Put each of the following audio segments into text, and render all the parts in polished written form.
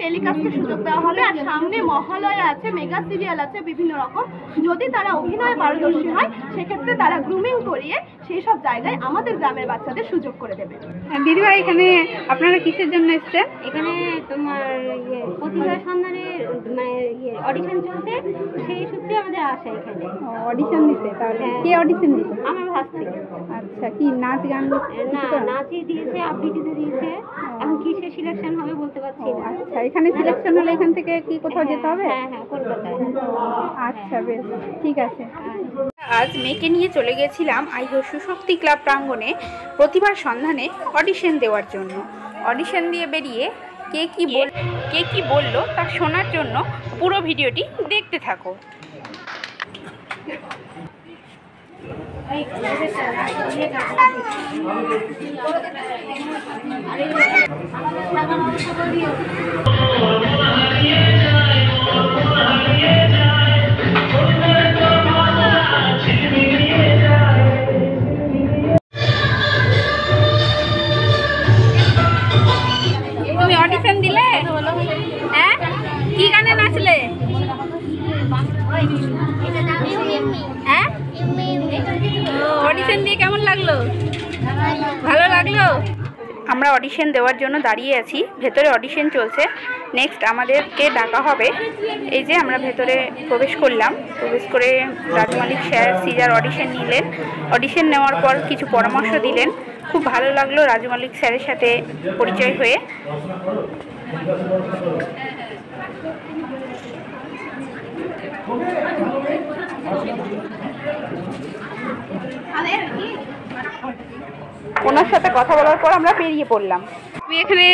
টেলিকাস্টের সুযোগ দেওয়া হবে। আর সামনে মহালয়া আছে, মেগা সিরিয়াল আছে বিভিন্ন রকম। যদি তারা অভিনয়ে পারদর্শী হয় সেক্ষেত্রে তারা গ্রুমিং করিয়ে সেই সব জায়গায় আমাদের গ্রামের বাচ্চাদের সুযোগ করে দেবে। দিদিভাই, এখানে আপনারা কিসের জন্য এসেছেন? এখানে তোমার প্রতিভা সন্ধানে মানে অডিশন চলছে, সেই সূত্রে আমাদের আসা এখানে। অডিশন দিতে? তাহলে কে অডিশন দিতে? আমার ভাস্তি। আচ্ছা, কি নাচ গান? না, নাচই দিয়েছে, আবৃত্তিতে দিয়েছে। এখন কিসে সিলেকশন হবে বলতে পারছি না। আচ্ছা, এখানে সিলেকশন হলে এখান থেকে কি কোথাও যেতে হবে? হ্যাঁ হ্যাঁ, কলকাতায়। আচ্ছা, বেশ, ঠিক আছে। আজ মেয়েকে নিয়ে চলে গেছিলাম আইহো সুশক্তি ক্লাব প্রাঙ্গণে প্রতিভার সন্ধানে অডিশন দেওয়ার জন্য। অডিশন দিয়ে বেরিয়ে কে কি বললো তা শোনার জন্য পুরো ভিডিওটি দেখতে থাকো। তুমি অডিশন দিলে? হ্যাঁ, কি গানে নাচলে? হ্যাঁ, অডিশন দিয়ে কেমন লাগলো? ভালো লাগলো। আমরা অডিশন দেওয়ার জন্য দাঁড়িয়ে আছি, ভেতরে অডিশন চলছে। নেক্সট আমাদেরকে ডাকা হবে। এই যে আমরা ভেতরে প্রবেশ করলাম, প্রবেশ করে রাজু মালিক স্যার সিজার অডিশন নিলেন। অডিশন নেওয়ার পর কিছু পরামর্শ দিলেন। খুব ভালো লাগলো রাজু মালিক স্যারের সাথে পরিচয় হয়ে। ওনার সাথে কথা বলার পর আমরা বেরিয়ে পড়লাম। তুমি এখানে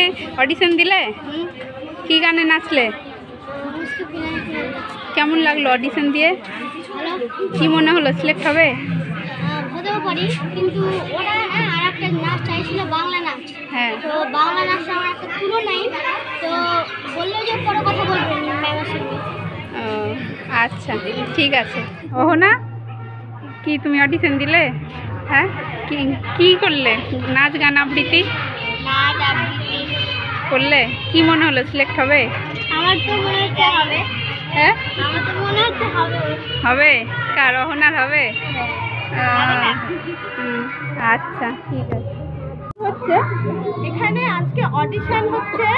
অডিশন দিলে? কি গানে নাচলে? কেমন লাগলো অডিশন দিয়ে? কি মনে হলো, সিলেক্ট হবে? হতেও পারি, কিন্তু ওরা না আর একটা নাচ চাইছিল, বাংলা নাচ। হ্যাঁ, তো বাংলা নাচটা আমার একটা তুলো নাই, তো বললো যে পরে কথা বলবেন ম্যামের সঙ্গে। ও আচ্ছা, ঠিক আছে। ওহো না, কি তুমি অডিশন দিলে? হ্যাঁ, কি করলে? নাচ গান আবৃত্তি নাচ আবৃত্তি করলে? কি মনে হলো, সিলেক্ট হবে? আমার তো মনে হচ্ছে হবে। হ্যাঁ, আমার তো মনে হচ্ছে হবে। হবে? কার, অহনার হবে? আচ্ছা, ঠিক আছে। হচ্ছে এখানে আজকে অডিশন হচ্ছে,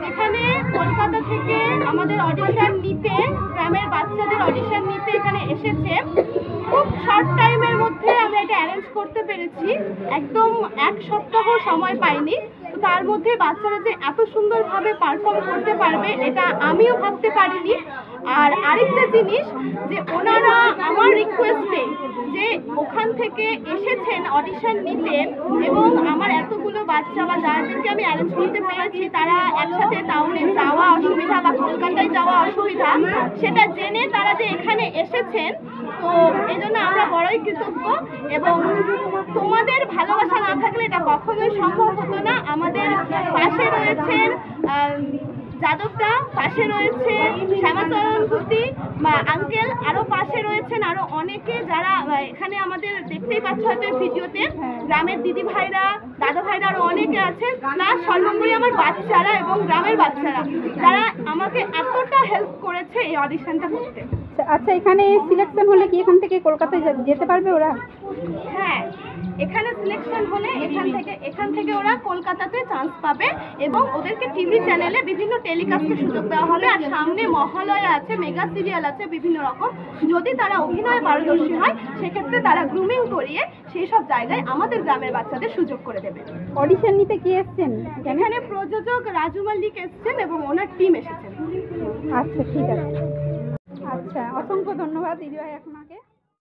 যেখানে কলকাতা থেকে আমাদের অডিশন নিতে, গ্রামের বাচ্চাদের অডিশন নিতে এখানে এসেছে। খুব শর্ট টাইমের মধ্যে আমরা এটা অ্যারেঞ্জ করতে পেরেছি, একদম এক সপ্তাহ সময় পাইনি। তো তার মধ্যে বাচ্চারা যে এত সুন্দরভাবে পারফর্ম করতে পারবে এটা আমিও ভাবতে পারিনি। আর আরেকটা জিনিস, যে ওনারা আমার রিকোয়েস্টে যে ওখান থেকে এসেছেন অডিশন নিতে, এবং আমার এতগুলো বাচ্চা বা যাদেরকে আমি অ্যারেঞ্জ করতে পেরেছি তারা একসাথে টাউনে যাওয়া অসুবিধা বা কলকাতায় যাওয়া অসুবিধা, সেটা জেনে তারা যে এখানে এসেছেন, তো এই জন্য আমরা বড়ই কৃতজ্ঞ। এবং তোমাদের ভালোবাসা না থাকলে এটা কখনোই সম্ভব হতো না। আমাদের পাশে রয়েছেন যাদবদা, পাশে রয়েছে শ্যামাচরণ ভূতি বা আঙ্কেল, আরও পাশে রয়েছেন আরও অনেকে, যারা এখানে আমাদের দেখতেই পাচ্ছ হয়তো ভিডিওতে, গ্রামের দিদি ভাইরা, দাদা ভাইরা আরও অনেকে আছেন। প্লাস সর্বোপরি আমার বাচ্চারা এবং গ্রামের বাচ্চারা, যারা আমাকে এতটা হেল্প করেছে এই অডিশনটা করতে। আচ্ছা, এখানে সিলেকশন হলে কি এখান থেকে কলকাতায় যেতে পারবে ওরা? হ্যাঁ, এখানে সিলেকশন হলে এখান থেকে ওরা কলকাতাতে চান্স পাবে, এবং ওদেরকে টিভি চ্যানেলে বিভিন্ন টেলিকাস্টের সুযোগ দেওয়া হবে। আর সামনে মহালয়া আছে, মেগা সিরিয়াল আছে বিভিন্ন রকম। যদি তারা অভিনয়ে পারদর্শী হয় সেক্ষেত্রে তারা গ্রুমিং করিয়ে সেই সব জায়গায় আমাদের গ্রামের বাচ্চাদের সুযোগ করে দেবে। অডিশন নিতে কি এসছেন? এখানে প্রযোজক রাজু মালিক এসছেন এবং ওনার টিম এসেছেন। আচ্ছা, ঠিক আছে। আচ্ছা, অসংখ্য ধন্যবাদ দিদিভাই। এখন